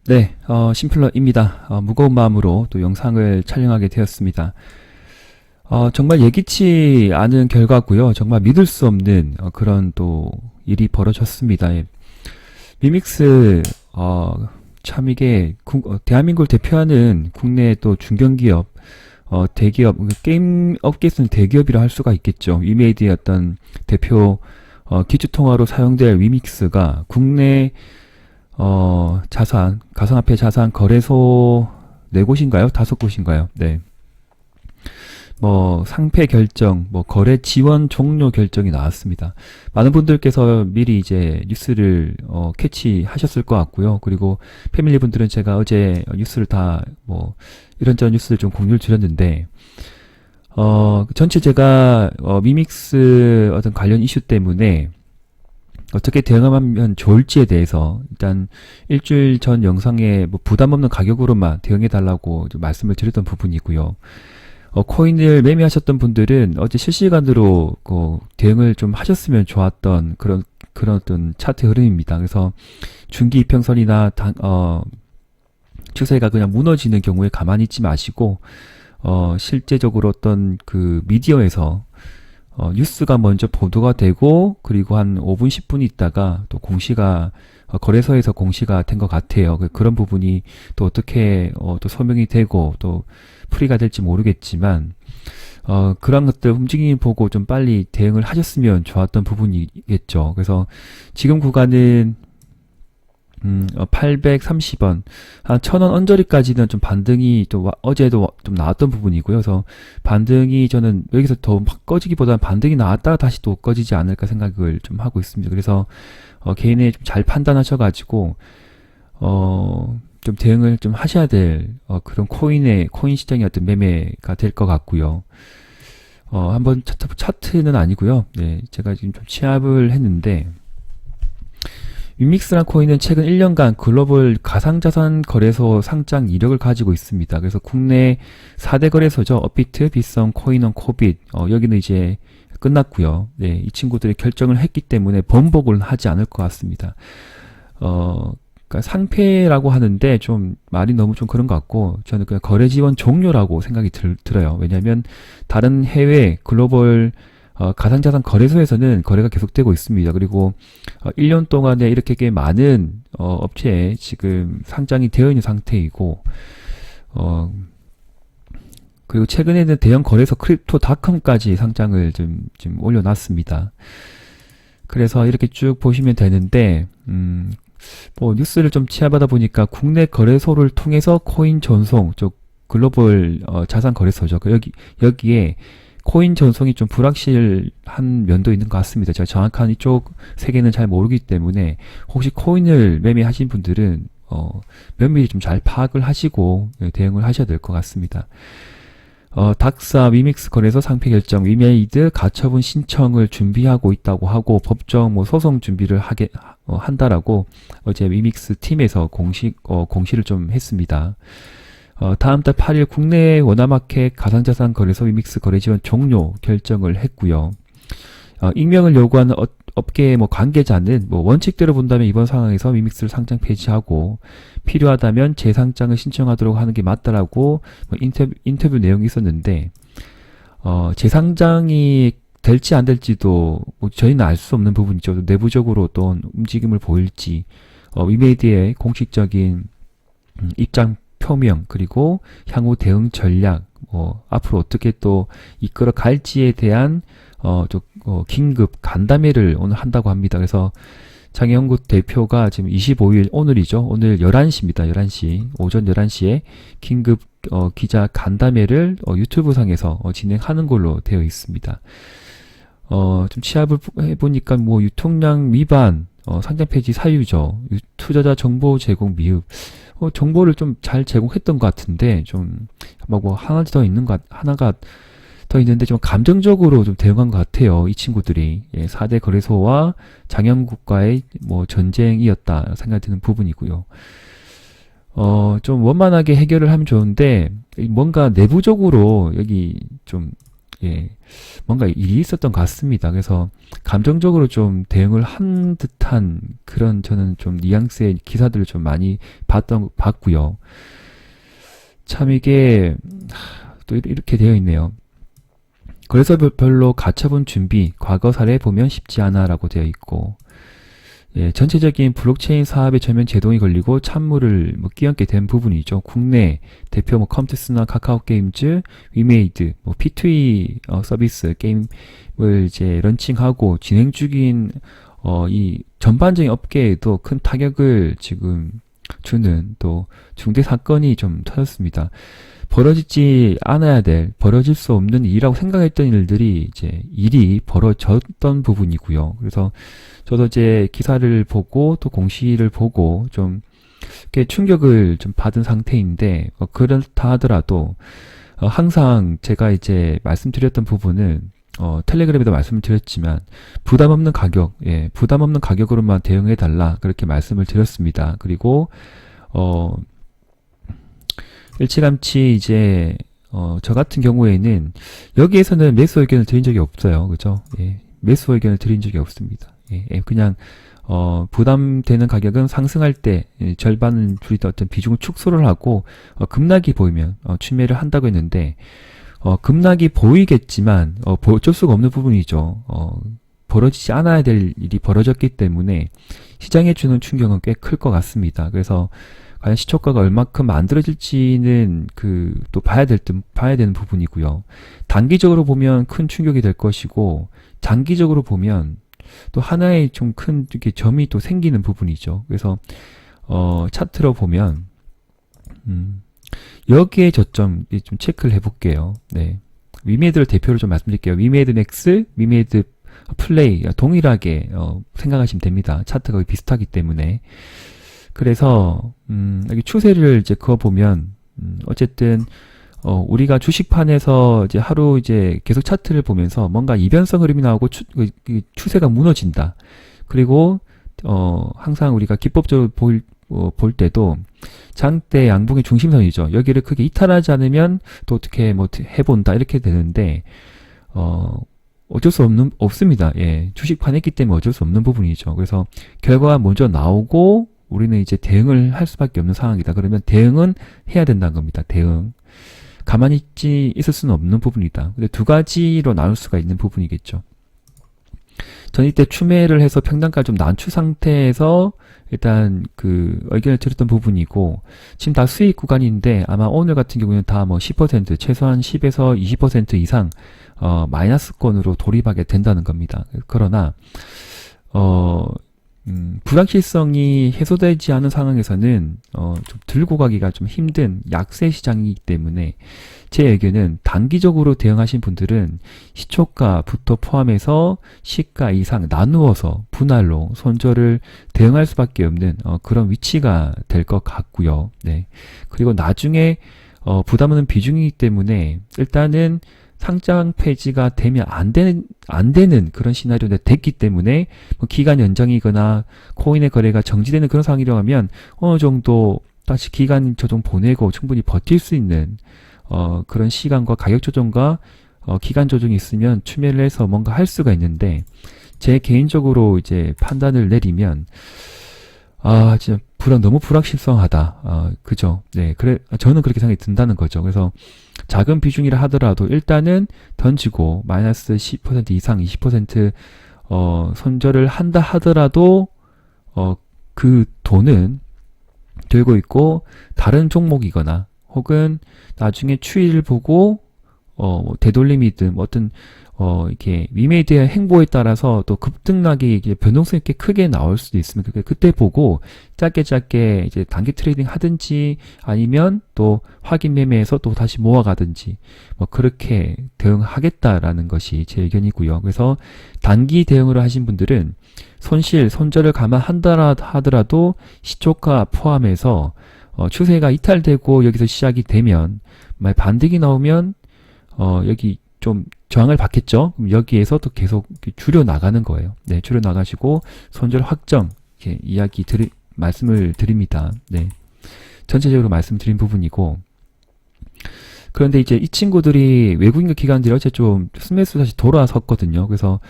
네, 심플러입니다. 무거운 마음으로 또 영상을 촬영하게 되었습니다. 정말 예기치 않은 결과고요. 정말 믿을 수 없는 그런 또 일이 벌어졌습니다. 예. 미믹스, 참 이게 대한민국을 대표하는 국내 또 중견기업, 대기업, 게임 업계에서는 대기업이라 할 수가 있겠죠. 위메이드의 어떤 대표 기초통화로 사용될 위믹스가 국내 가상화폐 자산 거래소 4곳인가요? 5곳인가요? 네. 상패 결정, 거래 지원 종료 결정이 나왔습니다. 많은 분들께서 미리 이제 뉴스를, 캐치하셨을 것 같고요. 그리고 패밀리 분들은 제가 어제 뉴스를 이런저런 뉴스를 좀 공유를 드렸는데, 전체 제가, 미믹스 어떤 관련 이슈 때문에, 어떻게 대응하면 좋을지에 대해서 일단 일주일 전 영상에 부담 없는 가격으로만 대응해 달라고 좀 말씀을 드렸던 부분이고요. 코인을 매매하셨던 분들은 어제 실시간으로 대응을 좀 하셨으면 좋았던 그런 어떤 차트 흐름입니다. 그래서 중기 이평선이나 추세가 그냥 무너지는 경우에 가만히 있지 마시고 실제적으로 어떤 그 미디어에서 뉴스가 먼저 보도가 되고 그리고 한 5분 10분 있다가 또 공시가 거래소에서 공시가 된 것 같아요. 그런 부분이 또 어떻게 또 소명이 되고 또 풀이가 될지 모르겠지만 그런 것들 움직임 보고 좀 빨리 대응을 하셨으면 좋았던 부분이겠죠. 그래서 지금 구간은 830원, 한 1000원 언저리까지는 좀 반등이 또 어제도 좀 나왔던 부분이고요. 그래서 반등이 저는 여기서 더 막 꺼지기보다는 반등이 나왔다가 다시 또 꺼지지 않을까 생각을 좀 하고 있습니다. 그래서 개인의 좀 잘 판단하셔가지고 좀 대응을 좀 하셔야 될 그런 코인 시장의 어떤 매매가 될 것 같고요. 한번 차트는 아니고요. 네, 제가 지금 좀 취합을 했는데. 위믹스란 코인은 최근 1년간 글로벌 가상자산 거래소 상장 이력을 가지고 있습니다. 그래서 국내 4대 거래소죠. 업비트, 빗썸, 코인원, 코빗. 여기는 이제 끝났고요. 네, 이 친구들이 결정을 했기 때문에 번복을 하지 않을 것 같습니다. 그러니까 상패라고 하는데 좀 말이 너무 좀 그런 것 같고 저는 그냥 거래 지원 종료라고 생각이 들어요. 왜냐하면 다른 해외 글로벌 가상자산 거래소에서는 거래가 계속되고 있습니다. 그리고 1년 동안에 이렇게 꽤 많은 업체에 지금 상장이 되어 있는 상태이고 그리고 최근에는 대형 거래소 크립토닷컴까지 상장을 좀 올려놨습니다. 그래서 이렇게 쭉 보시면 되는데 뉴스를 좀 취합하다 보니까 국내 거래소를 통해서 코인 전송, 글로벌 자산 거래소죠. 여기에 코인 전송이 좀 불확실한 면도 있는 것 같습니다. 제가 정확한 이쪽 세계는 잘 모르기 때문에 혹시 코인을 매매하신 분들은 면밀히 좀 잘 파악을 하시고 대응을 하셔야 될 것 같습니다. 닥사 위믹스 거래소 상패 결정 위메이드 가처분 신청을 준비하고 있다고 하고 법정 소송 준비를 한다라고 어제 위믹스 팀에서 공시를 좀 했습니다. 다음 달 8일 국내 원화마켓 가상자산 거래소 위믹스 거래 지원 종료 결정을 했고요. 익명을 요구하는 업계의 관계자는 원칙대로 본다면 이번 상황에서 위믹스를 상장 폐지하고 필요하다면 재상장을 신청하도록 하는 게 맞다라고 인터뷰 내용이 있었는데 재상장이 될지 안 될지도 저희는 알 수 없는 부분이죠. 내부적으로 어떤 움직임을 보일지 위메이드의 공식적인 입장 표명 그리고 향후 대응 전략 앞으로 어떻게 또 이끌어 갈지에 대한 긴급 간담회를 오늘 한다고 합니다. 그래서 장영국 대표가 지금 25일 오늘이죠. 오늘 11시입니다. 11시 오전 11시에 긴급 기자 간담회를 유튜브 상에서 진행하는 걸로 되어 있습니다. 좀 취합을 해보니까 유통량 위반 상장 폐지 사유죠. 투자자 정보 제공 미흡. 정보를 좀 잘 제공했던 것 같은데, 하나가 더 있는데 좀 감정적으로 좀 대응한 것 같아요. 이 친구들이. 4대 거래소와 장영국과의 전쟁이었다 생각이 드는 부분이고요. 좀 원만하게 해결을 하면 좋은데, 뭔가 내부적으로 여기 좀 예, 뭔가 일이 있었던 것 같습니다. 그래서 감정적으로 좀 대응을 한 듯한 그런 저는 좀 뉘앙스의 기사들을 좀 많이 봤고요. 참 이게 또 이렇게 되어 있네요. 그래서 별로 가처분 준비, 과거 사례 보면 쉽지 않아라고 되어 있고, 예, 전체적인 블록체인 사업에 전면 제동이 걸리고 찬물을 뭐 끼얹게 된 부분이죠. 국내 대표 뭐 컴투스나 카카오 게임즈, 위메이드, 뭐 P2E 서비스 게임을 이제 런칭하고 진행 중인 이 전반적인 업계에도 큰 타격을 지금 주는 또 중대 사건이 좀 터졌습니다. 벌어지지 않아야 될, 벌어질 수 없는 일이라고 생각했던 일들이 이제 일이 벌어졌던 부분이고요. 그래서 저도 이제 기사를 보고 또 공시를 보고 좀 이렇게 충격을 좀 받은 상태인데, 그렇다 하더라도 항상 제가 이제 말씀드렸던 부분은 텔레그램에도 말씀을 드렸지만 부담 없는 가격, 예, 부담 없는 가격으로만 대응해 달라 그렇게 말씀을 드렸습니다. 그리고 일찌감치 이제 저 같은 경우에는 여기에서는 매수 의견을 드린 적이 없어요. 그죠? 예, 매수 의견을 드린 적이 없습니다. 예, 그냥 부담되는 가격은 상승할 때 절반은 줄이던 어떤 비중을 축소를 하고 급락이 보이면 추매를 한다고 했는데 급락이 보이겠지만 어쩔 수가 없는 부분이죠. 벌어지지 않아야 될 일이 벌어졌기 때문에 시장에 주는 충격은 꽤 클 것 같습니다. 그래서 과연 시초가가 얼마큼 만들어질지는 또 봐야 되는 부분이고요. 단기적으로 보면 큰 충격이 될 것이고, 장기적으로 보면 또 하나의 좀 큰 이렇게 점이 또 생기는 부분이죠. 그래서 차트로 보면 여기에 저점 좀 체크를 해볼게요. 네, 위메이드를 대표로 좀 말씀드릴게요. 위메이드 맥스, 위메이드 플레이 동일하게 생각하시면 됩니다. 차트가 비슷하기 때문에. 그래서 여기 추세를 이제 그어보면 어쨌든 우리가 주식판에서 이제 하루 이제 계속 차트를 보면서 뭔가 이변성 흐름이 나오고 추세가 무너진다. 그리고 항상 우리가 기법적으로 볼 때도 장대 양봉의 중심선이죠. 여기를 크게 이탈하지 않으면 또 어떻게 뭐 해본다 이렇게 되는데 어쩔 수 없습니다. 예, 주식판 했기 때문에 어쩔 수 없는 부분이죠. 그래서 결과가 먼저 나오고 우리는 이제 대응을 할 수밖에 없는 상황이다. 그러면 대응은 해야 된다는 겁니다. 대응. 가만히 있을 수는 없는 부분이다. 근데 두 가지로 나눌 수가 있는 부분이겠죠. 저는 이때 추매를 해서 평단가를 좀 낮춘 상태에서 일단 의견을 드렸던 부분이고, 지금 다 수익 구간인데 아마 오늘 같은 경우는 다 뭐 10%, 최소한 10에서 20% 이상 마이너스권으로 돌입하게 된다는 겁니다. 그러나 불확실성이 해소되지 않은 상황에서는 좀 들고 가기가 좀 힘든 약세 시장이기 때문에 제 의견은 단기적으로 대응하신 분들은 시초가부터 포함해서 시가 이상 나누어서 분할로 손절을 대응할 수밖에 없는 그런 위치가 될 것 같고요. 네. 그리고 나중에 부담 없는 비중이기 때문에 일단은 상장 폐지가 되면 안 되는 그런 시나리오가 됐기 때문에 뭐 기간 연장이거나 코인의 거래가 정지되는 그런 상황이라고 하면 어느 정도 다시 기간 조정 보내고 충분히 버틸 수 있는 그런 시간과 가격 조정과 기간 조정이 있으면 추매를 해서 뭔가 할 수가 있는데, 제 개인적으로 이제 판단을 내리면 진짜 너무 불확실성하다. 그죠? 네, 저는 그렇게 생각이 든다는 거죠. 그래서 작은 비중이라 하더라도 일단은 던지고 마이너스 10% 이상 20% 손절을 한다 하더라도 그 돈은 들고 있고 다른 종목이거나 혹은 나중에 추이를 보고 되돌림이든 어떤 이렇게 위메이드의 행보에 따라서 또 급등락이 이제 변동성이 꽤 크게 나올 수도 있습니다. 그때 보고 짧게 이제 단기 트레이딩 하든지 아니면 또 확인 매매해서 또 다시 모아가든지 뭐 그렇게 대응하겠다라는 것이 제 의견이고요. 그래서 단기 대응으로 하신 분들은 손절을 감안한다 하더라도 시초가 포함해서 추세가 이탈되고 여기서 시작이 되면 만약 반등이 나오면 여기 좀 저항을 받겠죠. 그럼 여기에서 또 계속 줄여 나가는 거예요. 네, 줄여 나가시고 손절 확정 이렇게 말씀을 드립니다. 네, 전체적으로 말씀드린 부분이고, 그런데 이제 이 친구들이 외국인 기관들이 어제 좀 스매수 다시 돌아섰거든요. 그래서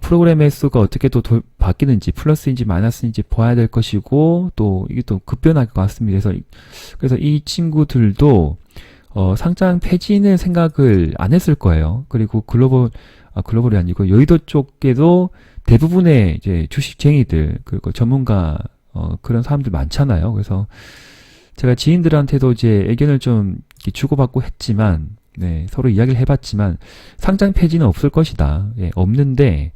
프로그램의 수가 어떻게 또 바뀌는지 플러스인지 마이너스인지 봐야 될 것이고 또 이게 또 급변할 것 같습니다. 그래서 이 친구들도 상장 폐지는 생각을 안 했을 거예요. 그리고 글로벌이 아니고 여의도 쪽에도 대부분의 이제 주식쟁이들 그리고 전문가 그런 사람들 많잖아요. 그래서 제가 지인들한테도 이제 의견을 좀 이렇게 주고받고 했지만 네, 서로 이야기를 해봤지만 상장 폐지는 없을 것이다. 예, 없는데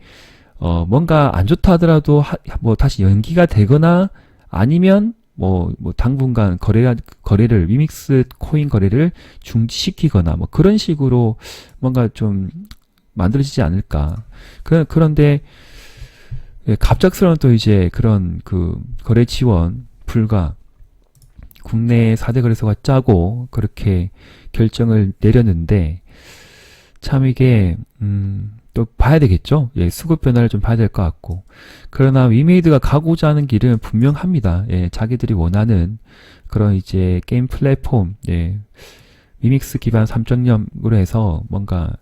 뭔가 안 좋다 하더라도 뭐 다시 연기가 되거나 아니면 뭐 당분간 거래를 위믹스 코인 거래를 중지시키거나 뭐 그런 식으로 뭔가 좀 만들어지지 않을까. 그런데 예, 갑작스러운 또 이제 그런 그 거래 지원 불가 국내 4대 거래소가 짜고 그렇게 결정을 내렸는데 참 이게 또 봐야 되겠죠. 예, 수급 변화를 좀 봐야 될 것 같고 그러나 위메이드가 가고자 하는 길은 분명합니다. 예, 자기들이 원하는 그런 이제 게임 플랫폼 예, 위믹스 기반 3.0으로 해서 뭔가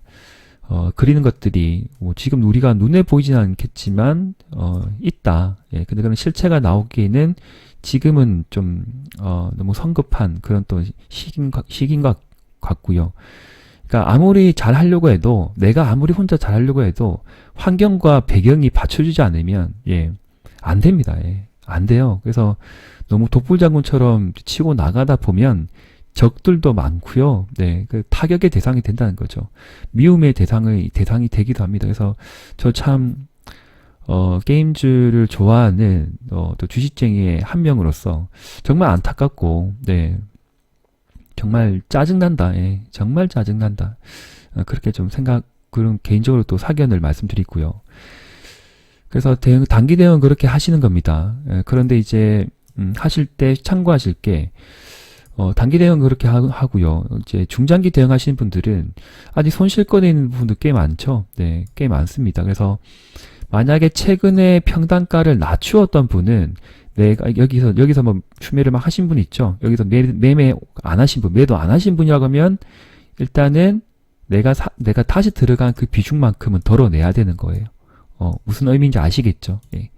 그리는 것들이 뭐 지금 우리가 눈에 보이지는 않겠지만 있다. 예, 근데 그런 실체가 나오기에는 지금은 좀 너무 성급한 그런 또 시기인 것 같고요. 그러니까 아무리 잘하려고 해도 내가 아무리 혼자 잘하려고 해도 환경과 배경이 받쳐주지 않으면 예, 안 됩니다. 예, 안 돼요. 그래서 너무 독불장군처럼 치고 나가다 보면 적들도 많고요. 네, 그 타격의 대상이 된다는 거죠. 미움의 대상이 되기도 합니다. 그래서 저 참 게임즈를 좋아하는 또 주식쟁이의 한 명으로서 정말 안타깝고 네, 정말 짜증난다. 예, 정말 짜증난다. 그렇게 좀 그런 개인적으로 또 사견을 말씀드리고요. 그래서 단기 대응 그렇게 하시는 겁니다. 예, 그런데 이제 하실 때 참고하실 게 단기 대응 그렇게 하고요. 이제 중장기 대응하시는 분들은 아직 손실권에 있는 부분도 꽤 많죠. 네, 꽤 많습니다. 그래서 만약에 최근에 평단가를 낮추었던 분은 내가 여기서 뭐 추매를 막 하신 분 있죠. 여기서 매매 안 하신 분, 매도 안 하신 분이라고 하면 일단은 내가 다시 들어간 그 비중만큼은 덜어내야 되는 거예요. 무슨 의미인지 아시겠죠? 예.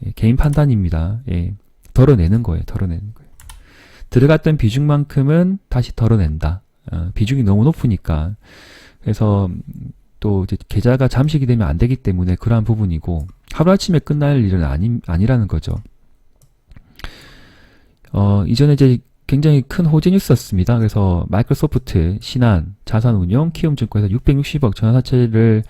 예, 개인 판단입니다. 예. 덜어내는 거예요. 들어갔던 비중만큼은 다시 덜어낸다. 비중이 너무 높으니까. 그래서 또 이제 계좌가 잠식이 되면 안 되기 때문에 그러한 부분이고 하루아침에 끝날 일은 아니라는 거죠. 이전에 이제 굉장히 큰 호재 뉴스였습니다. 그래서 마이크로소프트, 신한, 자산운용, 키움증권에서 660억 전환사채를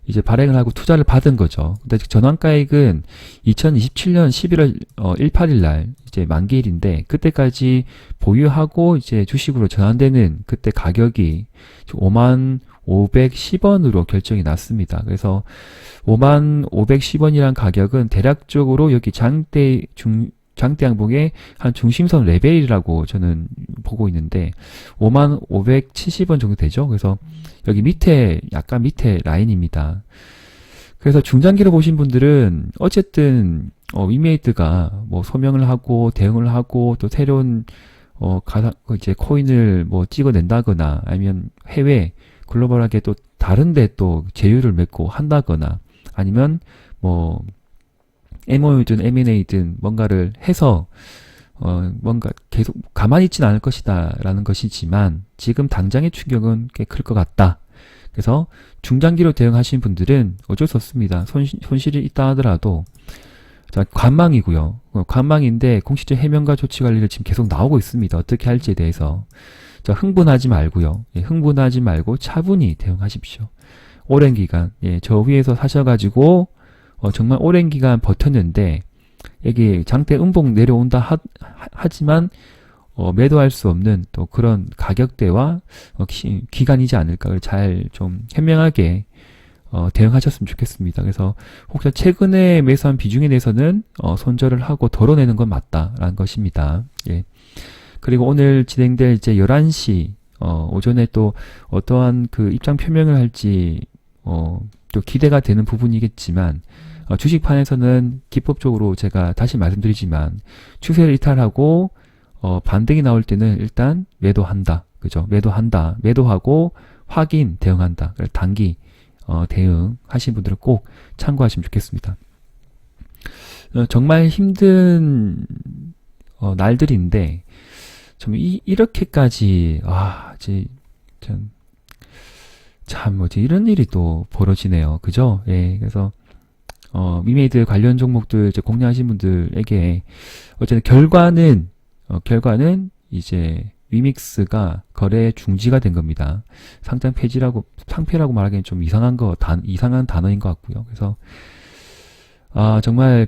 이제 발행을 하고 투자를 받은 거죠. 근데 전환가액은 2027년 11월 18일 날 이제 만기일인데 그때까지 보유하고 이제 주식으로 전환되는 그때 가격이 55,510원으로 결정이 났습니다. 그래서 55,510원이란 가격은 대략적으로 여기 장대 양봉의 한 중심선 레벨이라고 저는 보고 있는데 55,570원 정도 되죠. 그래서 여기 약간 밑에 라인입니다. 그래서 중장기로 보신 분들은 어쨌든 위메이드가 뭐 소명을 하고 대응을 하고 또 새로운 이제 코인을 뭐 찍어낸다거나 아니면 해외 글로벌하게 또 다른데 또 제휴를 맺고 한다거나 아니면 뭐 MOU든 M&A든 뭔가를 해서 뭔가 계속 가만히 있지는 않을 것이다 라는 것이지만 지금 당장의 충격은 꽤 클 것 같다. 그래서 중장기로 대응하시는 분들은 어쩔 수 없습니다. 손실이 있다 하더라도 자, 관망이고요. 관망인데 공식적 해명과 조치 관리를 지금 계속 나오고 있습니다. 어떻게 할지에 대해서. 자, 흥분하지 말고요. 예, 흥분하지 말고 차분히 대응하십시오. 오랜 기간, 예, 저 위에서 사셔가지고 정말 오랜 기간 버텼는데 여기 장대 음봉 내려온다 하지만 매도할 수 없는 또 그런 가격대와 기간이지 않을까. 잘 좀 현명하게 대응하셨으면 좋겠습니다. 그래서 혹시 최근에 매수한 비중에 대해서는 손절을 하고 덜어내는 건 맞다라는 것입니다. 예. 그리고 오늘 진행될 이제 11시 오전에 또 어떠한 그 입장 표명을 할지 또 기대가 되는 부분이겠지만 주식판에서는 기법적으로 제가 다시 말씀드리지만 추세를 이탈하고 반등이 나올 때는 일단 매도한다. 그죠? 매도한다. 매도하고 확인 대응한다. 그래서 단기 대응 하신 분들은 꼭 참고하시면 좋겠습니다. 정말 힘든 날들인데 좀 이렇게까지 참 뭐지 이런 일이 또 벌어지네요. 그죠? 예. 그래서 미메이드 관련 종목들 이제 공략하신 분들에게 어쨌든 결과는 이제 위믹스가 거래 중지가 된 겁니다. 상패라고 말하기엔 좀 이상한 단어인 것 같고요. 그래서 정말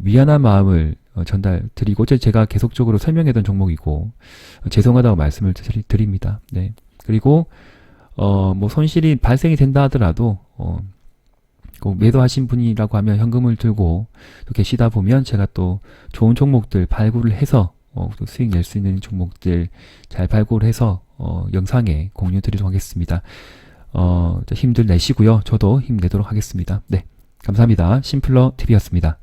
미안한 마음을 전달드리고 어제 제가 계속적으로 설명했던 종목이고 죄송하다고 말씀을 드립니다. 네. 그리고 뭐 손실이 발생이 된다 하더라도 꼭 매도하신 분이라고 하면 현금을 들고 또 계시다 보면 제가 또 좋은 종목들 발굴을 해서 또 수익 낼 수 있는 종목들 잘 발굴해서 영상에 공유 드리도록 하겠습니다. 힘들 내시고요. 저도 힘내도록 하겠습니다. 네. 감사합니다. 심플러 TV였습니다.